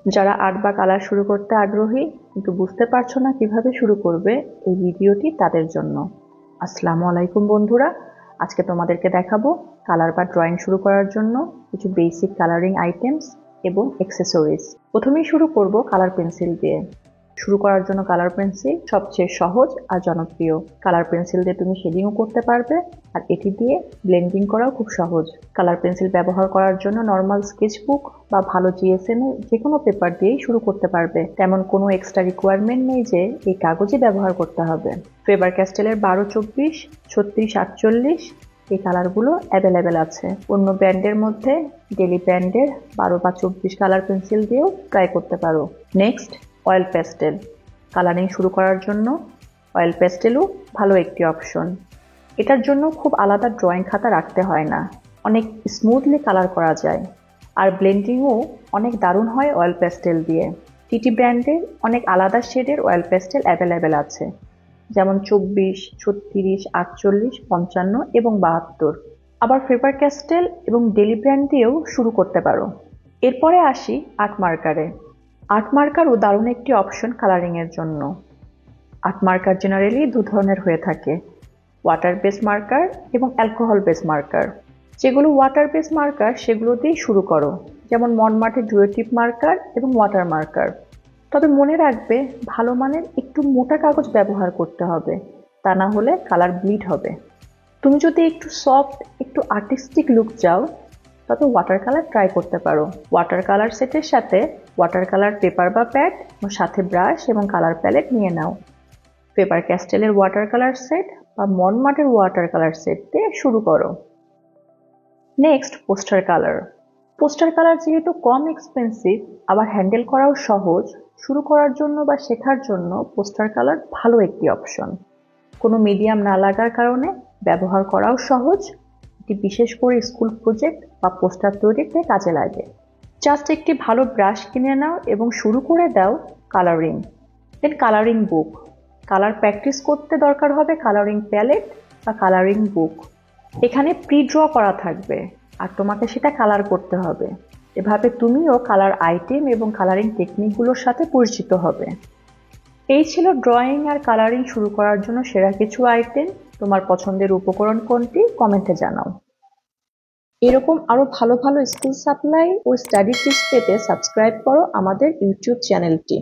যারা আর্ট বা কালার শুরু করতে আগ্রহী কিন্তু বুঝতে পারছো না কিভাবে শুরু করবে, এই ভিডিওটি তাদের জন্য। আসসালামু আলাইকুম বন্ধুরা, আজকে তোমাদেরকে দেখাবো কালার বা ড্রয়িং শুরু করার জন্য কিছু বেসিক কালারিং আইটেমস এবং অ্যাক্সেসরিজ। প্রথমেই শুরু করব কালার পেন্সিল দিয়ে। শুরু করার জন্য কালার পেন্সিল সবচেয়ে সহজ আর জনপ্রিয়। কালার পেন্সিল দিয়ে তুমি শেডিংও করতে পারবে, আর এটি দিয়ে ব্লেন্ডিং করাও খুব সহজ। কালার পেন্সিল ব্যবহার করার জন্য নর্মাল স্কেচবুক বা ভালো জিএসএম এর যে কোনো পেপার দিয়েই শুরু করতে পারবে। তেমন কোনো এক্সট্রা রিকোয়ারমেন্ট নেই যে এই কাগজই ব্যবহার করতে হবে। ফেবার ক্যাস্টেলের 12-24, 36-48 এই কালারগুলো অ্যাভেলেবেল আছে। অন্য ব্র্যান্ডের মধ্যে ডেলি ব্র্যান্ডের 12 বা 24 কালার পেন্সিল দিয়েও ট্রাই করতে পারো। Next, oil pastel. কালারিং শুরু করার জন্য অয়েল প্যাস্টেলও ভালো একটি অপশন। এটার জন্য খুব আলাদা ড্রয়িং খাতা রাখতে হয় না, অনেক স্মুথলি কালার করা যায়, আর ব্লেন্ডিংও অনেক দারুণ হয় অয়েল প্যাস্টেল দিয়ে। টিটি ব্র্যান্ডের অনেক আলাদা শেডের অয়েল প্যাস্টেল অ্যাভেলেবেল আছে, যেমন 24, 36, 48, 55 এবং 72। আবার ফেবার ক্যাস্টেল এবং ডেলি ব্র্যান্ড দিয়েও শুরু করতে পারো। এরপরে আসি আর্ট মার্কারে। আর্ট মার্কারও দারুণ একটি অপশন কালারিংয়ের জন্য। আর্ট মার্কার জেনারেলি দু ধরনের হয়ে থাকে, ওয়াটার বেস মার্কার এবং অ্যালকোহল বেস মার্কার। যেগুলো ওয়াটার বেস মার্কার সেগুলো দিয়েই শুরু করো, যেমন মনমার্টের ডুয়ো টিপ মার্কার এবং ওয়াটার মার্কার। তবে মনে রাখবে, ভালো মানের একটু মোটা কাগজ ব্যবহার করতে হবে, তা না হলে কালার ব্লিড হবে। তুমি যদি একটু সফট, একটু আর্টিস্টিক লুক চাও, তবে ওয়াটার কালার ট্রাই করতে পারো। ওয়াটার কালার সেটের সাথে ওয়াটার কালার পেপার বা প্যাড ও সাথে ব্রাশ এবং কালার প্যালেট নিয়ে নাও। ফেবার ক্যাস্টেলের ওয়াটার কালার সেট বা মনমার্টের ওয়াটার কালার সেট দিয়ে শুরু করো। Next, poster colour. Poster colour যেহেতু কম এক্সপেন্সিভ, আবার হ্যান্ডেল করাও সহজ, শুরু করার জন্য বা শেখার জন্য পোস্টার কালার ভালো একটি অপশন। কোনো মিডিয়াম না লাগার কারণে ব্যবহার করাও সহজ। এটি বিশেষ করে স্কুল প্রজেক্ট বা পোস্টার তৈরিতে কাজে লাগে। জাস্ট একটি ভালো ব্রাশ কিনে নাও এবং শুরু করে দাও কালারিং। দেন কালারিং বুক। কালার প্র্যাকটিস করতে দরকার হবে কালারিং প্যালেট বা কালারিং বুক। এখানে প্রি ড্র করা থাকবে আর তোমাকে সেটা কালার করতে হবে। এভাবে তুমিও কালার আইটেম এবং কালারিং টেকনিকগুলোর সাথে পরিচিত হবে। এই ছিল ড্রয়িং আর কালারিং শুরু করার জন্য সেরা কিছু আইটেম। তোমার পছন্দের উপকরণ কোনটি কমেন্টে জানাও। এরকম আরো ভালো ভালো স্কুল সাপ্লাই ও স্টাডি টিপস পেতে সাবস্ক্রাইব করো আমাদের ইউটিউব চ্যানেলটি।